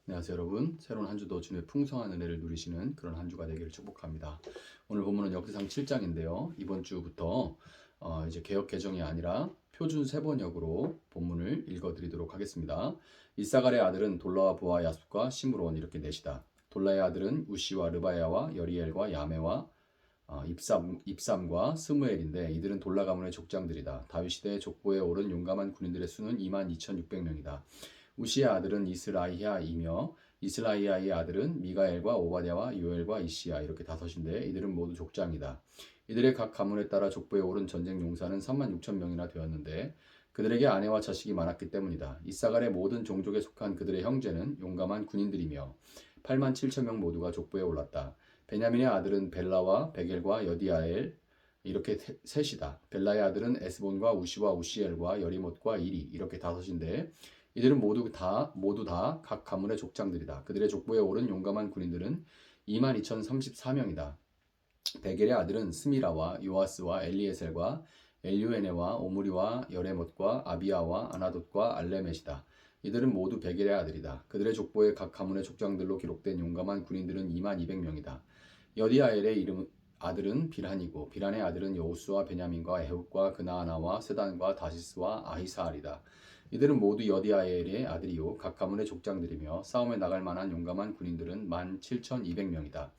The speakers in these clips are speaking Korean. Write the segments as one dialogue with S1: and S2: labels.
S1: 안녕하세요 여러분. 새로운 한 주도 주님의 풍성한 은혜를 누리시는 그런 한 주가 되기를 축복합니다. 오늘 본문은 역대상 7장인데요. 이번 주부터 이제 개역 개정이 아니라 표준 세번역으로 본문을 읽어드리도록 하겠습니다. 이사갈의 아들은 돌라와 부와 야숫과 시므론 이렇게 넷이다. 돌라의 아들은 우시와 르바야와 여리엘과 야메와 입삼과 스무엘인데 이들은 돌라 가문의 족장들이다. 다윗 시대의 족보에 오른 용감한 군인들의 수는 22,600명이다. 우시의 아들은 이스라이아이며 이스라이아의 아들은 미가엘과 오바댜와 요엘과 이시야 이렇게 다섯인데 이들은 모두 족장이다. 이들의 각 가문에 따라 족보에 오른 전쟁 용사는 36,000명이나 되었는데 그들에게 아내와 자식이 많았기 때문이다. 이사갈의 모든 종족에 속한 그들의 형제는 용감한 군인들이며 87,000명 모두가 족보에 올랐다. 베냐민의 아들은 벨라와 베겔과 여디아엘 이렇게 셋이다. 벨라의 아들은 에스본과 우시와 우시엘과 여리못과 이리 이렇게 다섯인데 이들은 모두 다 각 가문의 족장들이다. 그들의 족보에 오른 용감한 군인들은 22,034명이다. 베겔의 아들은 스미라와 요아스와 엘리에셀과 엘류에네와 오므리와 여레못과 아비아와 아나돗과 알레멧이다. 이들은 모두 베겔의 아들이다. 그들의 족보에 각 가문의 족장들로 기록된 용감한 군인들은 22,200명이다. 여디아엘의 아들은 빌한이고 빌한의 아들은 여우스와 베냐민과 에훗과 그나아나와 세단과 다시스와 아히사알이다. 이들은 모두 여디아엘의 아들이요 각 가문의 족장들이며 싸움에 나갈 만한 용감한 군인들은 17,200명이다.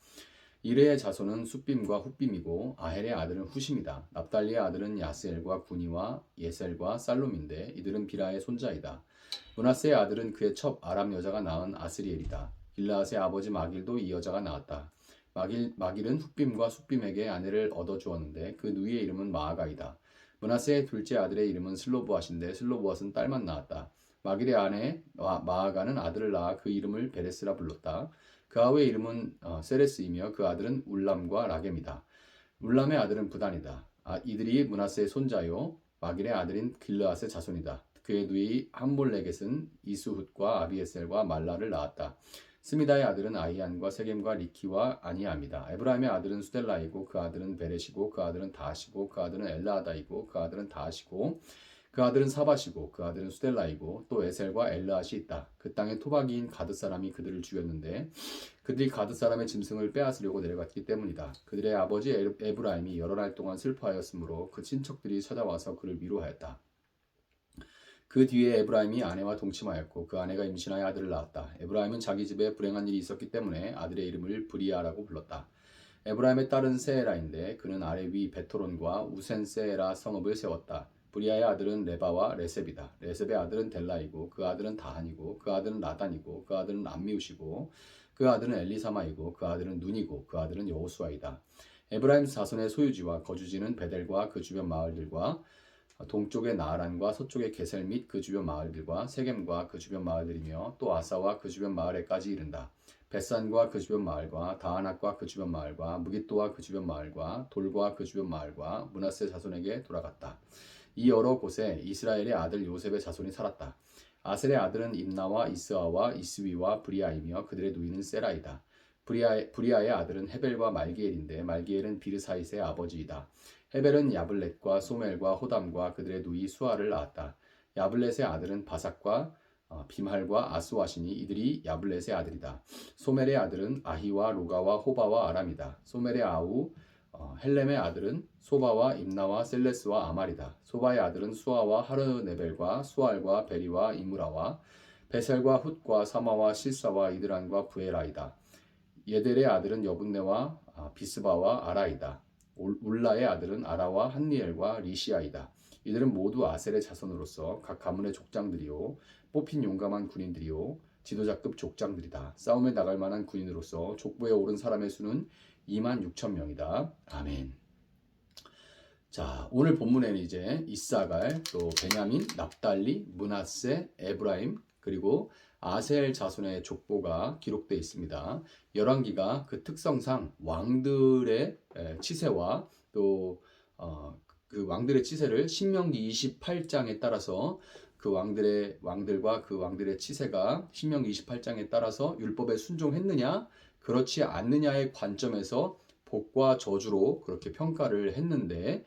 S1: 이레의 자손은 숫빔과 훗빔이고 아헬의 아들은 후심이다. 납달리의 아들은 야스엘과 구니와 예셀과 살롬인데 이들은 비라의 손자이다. 므낫세의 아들은 그의 첩 아람 여자가 낳은 아스리엘이다. 길라앗의 아버지 마길도 이 여자가 낳았다. 마길은 훗빔과 숫빔에게 아내를 얻어 주었는데 그 누이의 이름은 마아가이다. 므낫세의 둘째 아들의 이름은 슬로브앗인데 슬로브앗은 딸만 낳았다. 마길의 아내 마아가는 아들을 낳아 그 이름을 베레스라 불렀다. 그 아우의 이름은 세레스이며 그 아들은 울람과 라겜이다. 울람의 아들은 부단이다. 이들이 므낫세의 손자요 마길의 아들인 길르앗의 자손이다. 그의 누이 함몰레겟은 이스훗과 아비에셀과 말라를 낳았다. 스미다의 아들은 아이안과 세겜과 리키와 아니암이다. 에브라임의 아들은 수델라이고 그 아들은 베렛이고 그 아들은 다하시고 그 아들은 엘라하다이고 그 아들은 다하시고 그 아들은 사바시고 그 아들은 수델라이고 또 에셀과 엘르앗이 있다. 그 땅에 토박이인 가드 사람이 그들을 죽였는데 그들이 가드 사람의 짐승을 빼앗으려고 내려갔기 때문이다. 그들의 아버지 에브라임이 여러 날 동안 슬퍼하였으므로 그 친척들이 찾아와서 그를 위로하였다. 그 뒤에 에브라임이 아내와 동침하였고 그 아내가 임신하여 아들을 낳았다. 에브라임은 자기 집에 불행한 일이 있었기 때문에 아들의 이름을 브리아라고 불렀다. 에브라임의 딸은 세에라인데 그는 아래 위 베토론과 우센 세에라 성읍을 세웠다. 브리아의 아들은 레바와 레셉이다. 레셉의 아들은 델라이고 그 아들은 다한이고 그 아들은 나단이고 그 아들은 암미우시고 그 아들은 엘리사마이고 그 아들은 눈이고 그 아들은 여호수아이다. 에브라임 자손의 소유지와 거주지는 베델과 그 주변 마을들과 동쪽의 나아란과 서쪽의 게셀 및 그 주변 마을들과 세겜과 그 주변 마을들이며 또 아사와 그 주변 마을에까지 이른다. 벳산과 그 주변 마을과 다하낙과 그 주변 마을과 무깃도와 그 주변 마을과 돌과 그 주변 마을과 므낫세 자손에게 돌아갔다. 이 여러 곳에 이스라엘의 아들 요셉의 자손이 살았다. 아셀의 아들은 임나와 이스아와 이스위와 브리아이며 그들의 누이는 세라이다. 브리아의 아들은 헤벨과 말기엘인데 말기엘은 비르사이스의 아버지이다. 헤벨은 야블렛과 소멜과 호담과 그들의 누이 수아를 낳았다. 야블렛의 아들은 바삭과 빔할과 아스와시니 이들이 야블렛의 아들이다. 소멜의 아들은 아히와 로가와 호바와 아람이다. 소멜의 아우 헬렘의 아들은 소바와 임나와 셀레스와 아말이다. 소바의 아들은 수아와 하르네벨과 수알과 베리와 이무라와 베셀과 훗과 사마와 실사와 이드란과 부에라이다. 예델의 아들은 여분네와 비스바와 아라이다. 울라의 아들은 아라와 한니엘과 리시아이다. 이들은 모두 아셀의 자손으로서 각 가문의 족장들이요 뽑힌 용감한 군인들이요 지도자급 족장들이다. 싸움에 나갈 만한 군인으로서 족보에 오른 사람의 수는 26,000명이다. 아멘. 자, 오늘 본문에는 이제 이사갈, 또 베냐민, 납달리, 므낫세, 에브라임, 그리고 아셀 자손의 족보가 기록되어 있습니다. 열왕기가 그 특성상 왕들의 치세와 또 그 왕들의 치세를 신명기 28장에 따라서 그 왕들과 그 왕들의 치세가 신명기 28장에 따라서 율법에 순종했느냐 그렇지 않느냐의 관점에서 복과 저주로 그렇게 평가를 했는데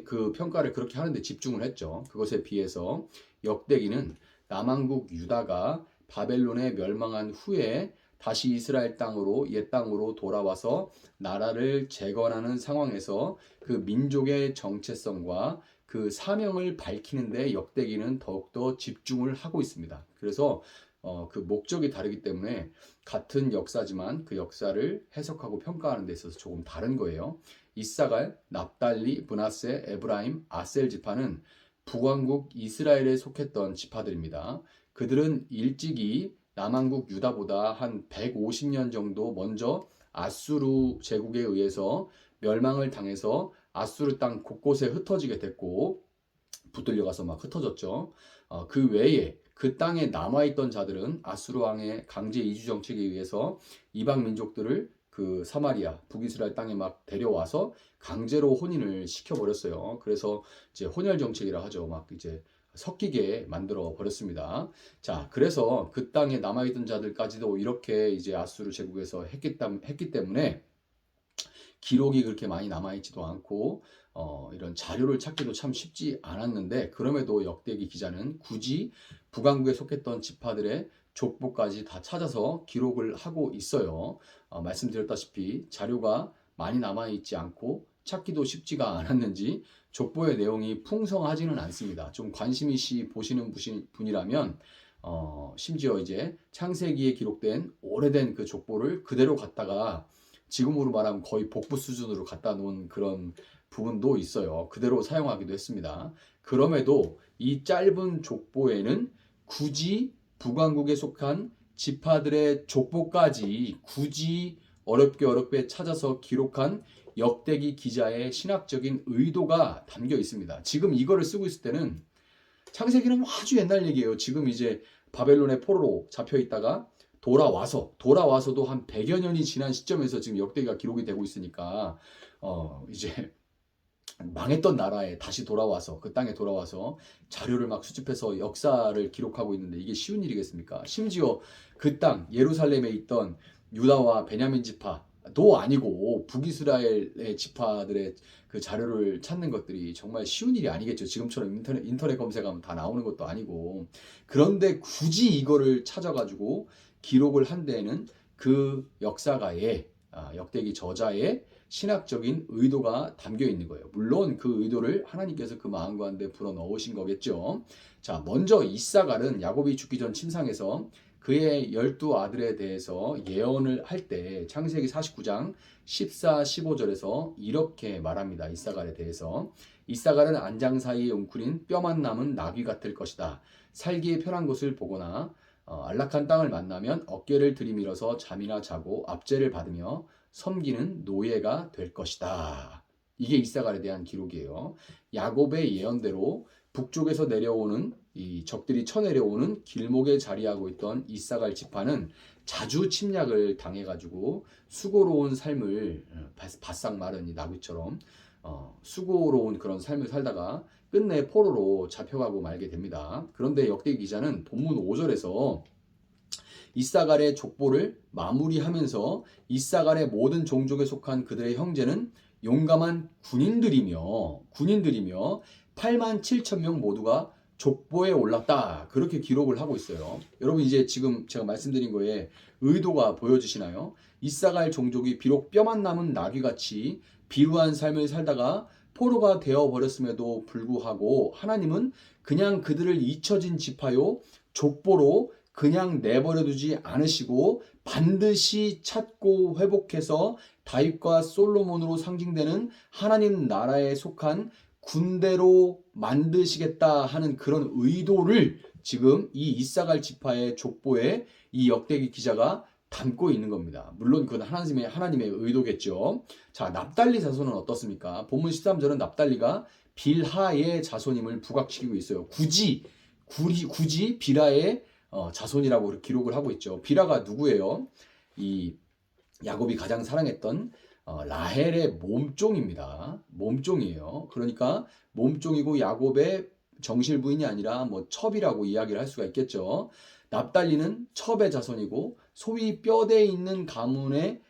S1: 그 평가를 그렇게 하는데 집중을 했죠. 그것에 비해서 역대기는 남왕국 유다가 바벨론에 멸망한 후에 다시 이스라엘 땅으로 옛 땅으로 돌아와서 나라를 재건하는 상황에서 그 민족의 정체성과 그 사명을 밝히는데 역대기는 더욱더 집중을 하고 있습니다. 그래서 그 목적이 다르기 때문에 같은 역사지만 그 역사를 해석하고 평가하는 데 있어서 조금 다른 거예요. 이사갈, 납달리, 므낫세, 에브라임, 아셀 지파는 북왕국 이스라엘에 속했던 지파들입니다. 그들은 일찍이 남왕국 유다보다 한 150년 정도 먼저 아수르 제국에 의해서 멸망을 당해서 아수르 땅 곳곳에 흩어지게 됐고 붙들려가서 막 흩어졌죠. 그 외에 그 땅에 남아있던 자들은 아수르 왕의 강제 이주 정책에 의해서 이방 민족들을 그 사마리아 북이스라엘 땅에 막 데려와서 강제로 혼인을 시켜버렸어요. 그래서 이제 혼혈 정책이라 하죠. 막 이제 섞이게 만들어 버렸습니다. 자, 그래서 그 땅에 남아있던 자들까지도 이렇게 이제 아수르 제국에서 했기 때문에 기록이 그렇게 많이 남아있지도 않고 이런 자료를 찾기도 참 쉽지 않았는데, 그럼에도 역대기 기자는 굳이 북왕국에 속했던 지파들의 족보까지 다 찾아서 기록을 하고 있어요. 말씀드렸다시피 자료가 많이 남아있지 않고 찾기도 쉽지가 않았는지 족보의 내용이 풍성하지는 않습니다. 좀 관심있이 보시는 분이라면 심지어 이제 창세기에 기록된 오래된 그 족보를 그대로 갖다가 지금으로 말하면 거의 복부 수준으로 갖다 놓은 그런 부분도 있어요. 그대로 사용하기도 했습니다. 그럼에도 이 짧은 족보에는 굳이 북왕국에 속한 지파들의 족보까지 굳이 어렵게 찾아서 기록한 역대기 기자의 신학적인 의도가 담겨 있습니다. 지금 이거를 쓰고 있을 때는 창세기는 아주 옛날 얘기예요. 지금 이제 바벨론의 포로로 잡혀 있다가 돌아와서도 한 100여 년이 지난 시점에서 지금 역대기가 기록이 되고 있으니까 이제 망했던 나라에 다시 돌아와서 그 땅에 돌아와서 자료를 막 수집해서 역사를 기록하고 있는데 이게 쉬운 일이겠습니까? 심지어 그 땅 예루살렘에 있던 유다와 베냐민 지파도 아니고 북이스라엘의 지파들의 그 자료를 찾는 것들이 정말 쉬운 일이 아니겠죠. 지금처럼 인터넷 검색하면 다 나오는 것도 아니고. 그런데 굳이 이거를 찾아가지고 기록을 한 데에는 그 역사가의 역대기 저자의 신학적인 의도가 담겨 있는 거예요. 물론 그 의도를 하나님께서 그 마음 가운데 불어 넣으신 거겠죠. 자, 먼저 이사갈은 야곱이 죽기 전 침상에서 그의 12 아들에 대해서 예언을 할 때 창세기 49장 14, 15절에서 이렇게 말합니다. 이사갈에 대해서 이사갈은 안장 사이에 웅크린 뼈만 남은 나귀 같을 것이다. 살기에 편한 곳을 보거나 안락한 땅을 만나면 어깨를 들이밀어서 잠이나 자고 압제를 받으며 섬기는 노예가 될 것이다. 이게 이사갈에 대한 기록이에요. 야곱의 예언대로 북쪽에서 내려오는 이 적들이 쳐내려오는 길목에 자리하고 있던 이사갈 지파는 자주 침략을 당해가지고 수고로운 삶을 바싹 마른 이 나귀처럼 수고로운 그런 삶을 살다가 끝내 포로로 잡혀가고 말게 됩니다. 그런데 역대기 기자는 본문 5절에서 이사갈의 족보를 마무리하면서 이사갈의 모든 종족에 속한 그들의 형제는 용감한 군인들이며 8만 7천 명 모두가 족보에 올랐다. 그렇게 기록을 하고 있어요. 여러분 이제 지금 제가 말씀드린 거에 의도가 보여지시나요? 이사갈 종족이 비록 뼈만 남은 나귀같이 비루한 삶을 살다가 포로가 되어버렸음에도 불구하고 하나님은 그냥 그들을 잊혀진 지파요 족보로 그냥 내버려두지 않으시고 반드시 찾고 회복해서 다윗과 솔로몬으로 상징되는 하나님 나라에 속한 군대로 만드시겠다 하는 그런 의도를 지금 이 이사갈 지파의 족보에 이 역대기 기자가 담고 있는 겁니다. 물론 그건 하나님의 의도겠죠. 자, 납달리 자손은 어떻습니까? 본문 13절은 납달리가 빌하의 자손임을 부각시키고 있어요. 굳이 빌하의 자손이라고 기록을 하고 있죠. 빌하가 누구예요? 이 야곱이 가장 사랑했던 라헬의 몸종입니다. 몸종이에요. 그러니까 몸종이고 야곱의 정실 부인이 아니라 뭐 첩이라고 이야기를 할 수가 있겠죠. 납달리는 첩의 자손이고 소위 뼈대에 있는 가문의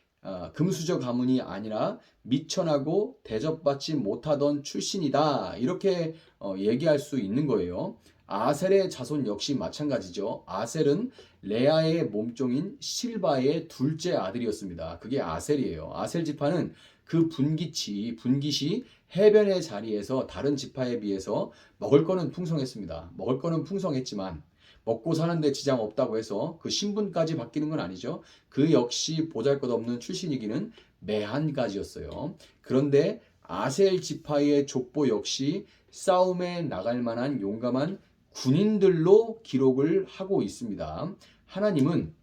S1: 금수저 가문이 아니라 미천하고 대접받지 못하던 출신이다. 이렇게 얘기할 수 있는 거예요. 아셀의 자손 역시 마찬가지죠. 아셀은 레아의 몸종인 실바의 둘째 아들이었습니다. 그게 아셀이에요. 아셀 지파는 그 분깃이 해변의 자리에서 다른 지파에 비해서 먹을 거는 풍성했습니다. 먹을 거는 풍성했지만 먹고 사는데 지장 없다고 해서 그 신분까지 바뀌는 건 아니죠. 그 역시 보잘것없는 출신이기는 매한가지였어요. 그런데 아셀 지파의 족보 역시 싸움에 나갈 만한 용감한 군인들로 기록을 하고 있습니다. 하나님은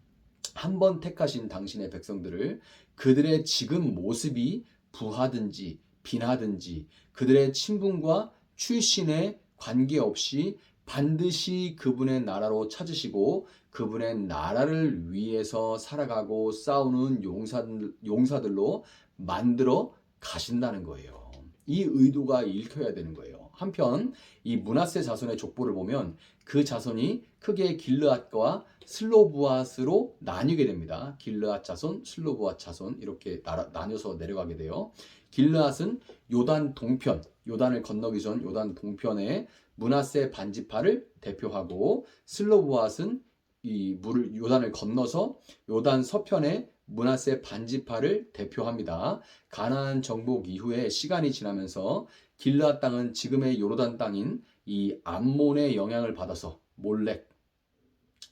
S1: 한번 택하신 당신의 백성들을 그들의 지금 모습이 부하든지 빈하든지 그들의 친분과 출신에 관계없이 반드시 그분의 나라로 찾으시고 그분의 나라를 위해서 살아가고 싸우는 용사들로 만들어 가신다는 거예요. 이 의도가 읽혀야 되는 거예요. 한편 이 므낫세 자손의 족보를 보면 그 자손이 크게 길르앗과 슬로브앗으로 나뉘게 됩니다. 길르앗 자손, 슬로브앗 자손 이렇게 나뉘어서 내려가게 돼요. 길르앗은 요단 동편, 요단을 건너기 전 요단 동편의 므낫세 반지파를 대표하고 슬로브앗은 이 요단을 건너서 요단 서편의 므낫세 반지파를 대표합니다. 가나안 정복 이후에 시간이 지나면서 길르앗 땅은 지금의 요르단 땅인 이 암몬의 영향을 받아서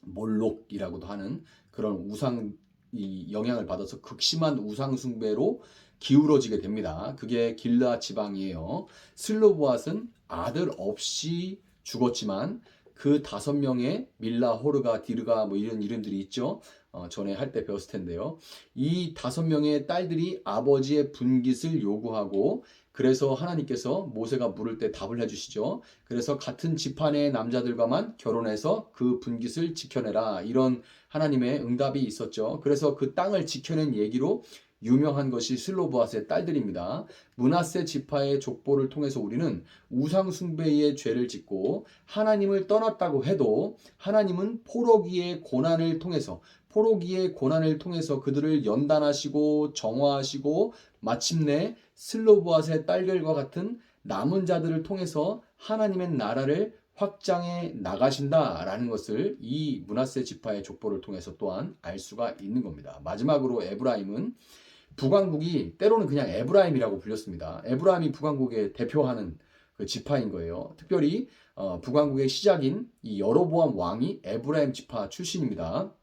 S1: 몰록이라고도 하는 그런 우상 이 영향을 받아서 극심한 우상 숭배로 기울어지게 됩니다. 그게 길르앗 지방이에요. 슬로브앗은 아들 없이 죽었지만 그 5명의 밀라, 호르가, 디르가 뭐 이런 이름들이 있죠. 전에 할 때 배웠을 텐데요. 이 5명의 딸들이 아버지의 분깃을 요구하고 그래서 하나님께서 모세가 물을 때 답을 해주시죠. 그래서 같은 집안의 남자들과만 결혼해서 그 분깃을 지켜내라. 이런 하나님의 응답이 있었죠. 그래서 그 땅을 지켜낸 얘기로 유명한 것이 슬로브앗의 딸들입니다. 므낫세 지파의 족보를 통해서 우리는 우상 숭배의 죄를 짓고 하나님을 떠났다고 해도 하나님은 포로기의 고난을 통해서 그들을 연단하시고 정화하시고 마침내 슬로브앗의 딸들과 같은 남은 자들을 통해서 하나님의 나라를 확장해 나가신다라는 것을 이 므낫세 지파의 족보를 통해서 또한 알 수가 있는 겁니다. 마지막으로 에브라임은 북왕국이 때로는 그냥 에브라임이라고 불렸습니다. 에브라임이 북왕국의 대표하는 그 지파인 거예요. 특별히 북왕국의 시작인 이 여로보암 왕이 에브라임 지파 출신입니다.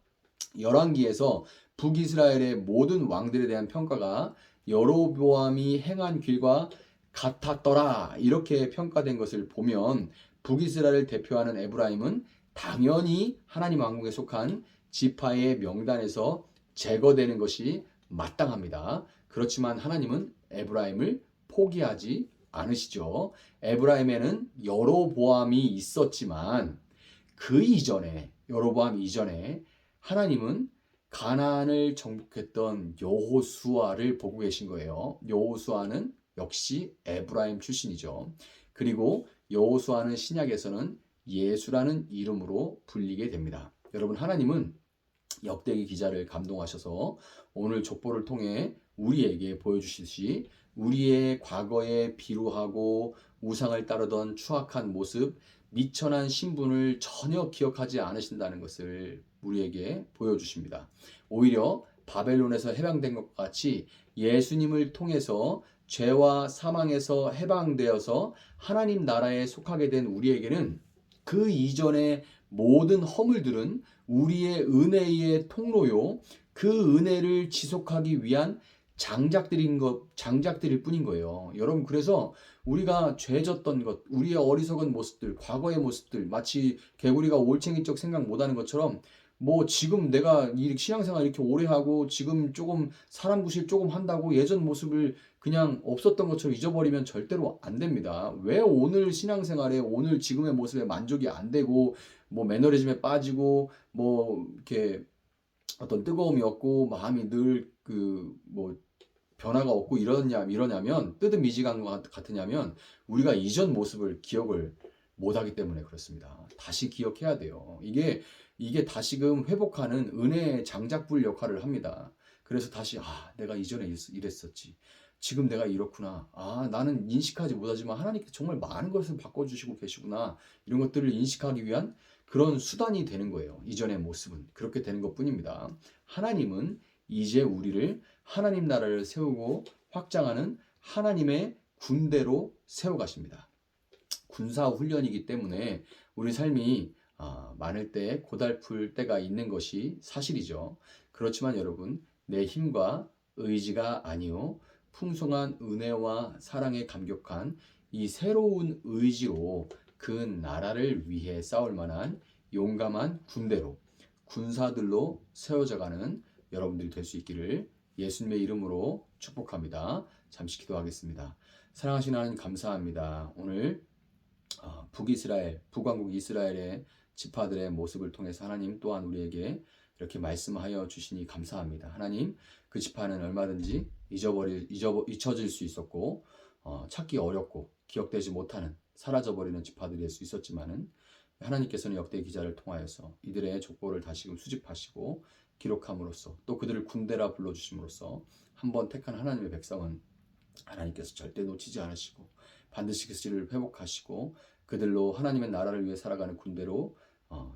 S1: 열왕기에서 북이스라엘의 모든 왕들에 대한 평가가 여로보암이 행한 길과 같았더라 이렇게 평가된 것을 보면 북이스라엘을 대표하는 에브라임은 당연히 하나님 왕국에 속한 지파의 명단에서 제거되는 것이 마땅합니다. 그렇지만 하나님은 에브라임을 포기하지 않으시죠. 에브라임에는 여로보암이 있었지만 그 이전에 여로보암 이전에 하나님은 가나안을 정복했던 여호수아를 보고 계신 거예요. 여호수아는 역시 에브라임 출신이죠. 그리고 여호수아는 신약에서는 예수라는 이름으로 불리게 됩니다. 여러분 하나님은 역대기 기자를 감동하셔서 오늘 족보를 통해 우리에게 보여주시듯이 우리의 과거에 비루하고 우상을 따르던 추악한 모습, 미천한 신분을 전혀 기억하지 않으신다는 것을 우리에게 보여주십니다. 오히려 바벨론에서 해방된 것과 같이 예수님을 통해서 죄와 사망에서 해방되어서 하나님 나라에 속하게 된 우리에게는 그 이전의 모든 허물들은 우리의 은혜의 통로요. 그 은혜를 지속하기 위한 장작들일 뿐인 거예요. 여러분 그래서 우리가 죄졌던 것, 우리의 어리석은 모습들, 과거의 모습들, 마치 개구리가 올챙이적 생각 못하는 것처럼 뭐 지금 내가 이 신앙생활 이렇게 오래 하고 지금 조금 사람 구실 조금 한다고 예전 모습을 그냥 없었던 것처럼 잊어버리면 절대로 안 됩니다. 왜 오늘 신앙생활에 오늘 지금의 모습에 만족이 안 되고 뭐 매너리즘에 빠지고 뭐 이렇게 어떤 뜨거움이 없고 마음이 늘 그 뭐 변화가 없고 이러냐면 뜨뜻미지간 것 같으냐면 우리가 이전 모습을 기억을 못하기 때문에 그렇습니다. 다시 기억해야 돼요. 이게 다시금 회복하는 은혜의 장작불 역할을 합니다. 그래서 다시 내가 이전에 이랬었지. 지금 내가 이렇구나. 아, 나는 인식하지 못하지만 하나님께서 정말 많은 것을 바꿔주시고 계시구나. 이런 것들을 인식하기 위한 그런 수단이 되는 거예요. 이전의 모습은. 그렇게 되는 것 뿐입니다. 하나님은 이제 우리를 하나님 나라를 세우고 확장하는 하나님의 군대로 세워가십니다. 군사 훈련이기 때문에 우리 삶이 많을 때 고달플 때가 있는 것이 사실이죠. 그렇지만 여러분, 내 힘과 의지가 아니요 풍성한 은혜와 사랑에 감격한 이 새로운 의지로 그 나라를 위해 싸울 만한 용감한 군대로 군사들로 세워져가는 여러분들이 될 수 있기를 예수님의 이름으로 축복합니다. 잠시 기도하겠습니다. 사랑하시는 하나님 감사합니다. 오늘 북이스라엘, 북왕국 이스라엘의 지파들의 모습을 통해서 하나님 또한 우리에게 이렇게 말씀하여 주시니 감사합니다. 하나님, 그 지파는 얼마든지 잊혀질 수 있었고 찾기 어렵고 기억되지 못하는 사라져버리는 지파들이 될 수 있었지만은 하나님께서는 역대 기자를 통하여서 이들의 족보를 다시금 수집하시고 기록함으로써 또 그들을 군대라 불러주심으로써 한번 택한 하나님의 백성은 하나님께서 절대 놓치지 않으시고 반드시 그들을 회복하시고 그들로 하나님의 나라를 위해 살아가는 군대로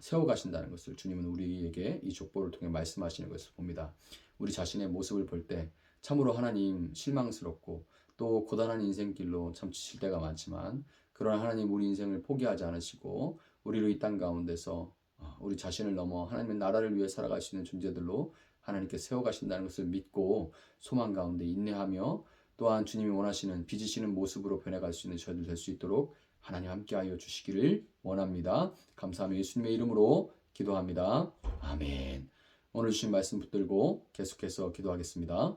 S1: 세워가신다는 것을 주님은 우리에게 이 족보를 통해 말씀하시는 것을 봅니다. 우리 자신의 모습을 볼 때 참으로 하나님 실망스럽고 또 고단한 인생길로 참 지칠 때가 많지만 그러나 하나님 우리 인생을 포기하지 않으시고 우리를 이 땅 가운데서 우리 자신을 넘어 하나님의 나라를 위해 살아갈 수 있는 존재들로 하나님께 세워가신다는 것을 믿고 소망 가운데 인내하며 또한 주님이 원하시는 빚으시는 모습으로 변해갈 수 있는 저희들 될 수 있도록 하나님 함께하여 주시기를 원합니다. 감사하며 예수님의 이름으로 기도합니다. 아멘. 오늘 주신 말씀 붙들고 계속해서 기도하겠습니다.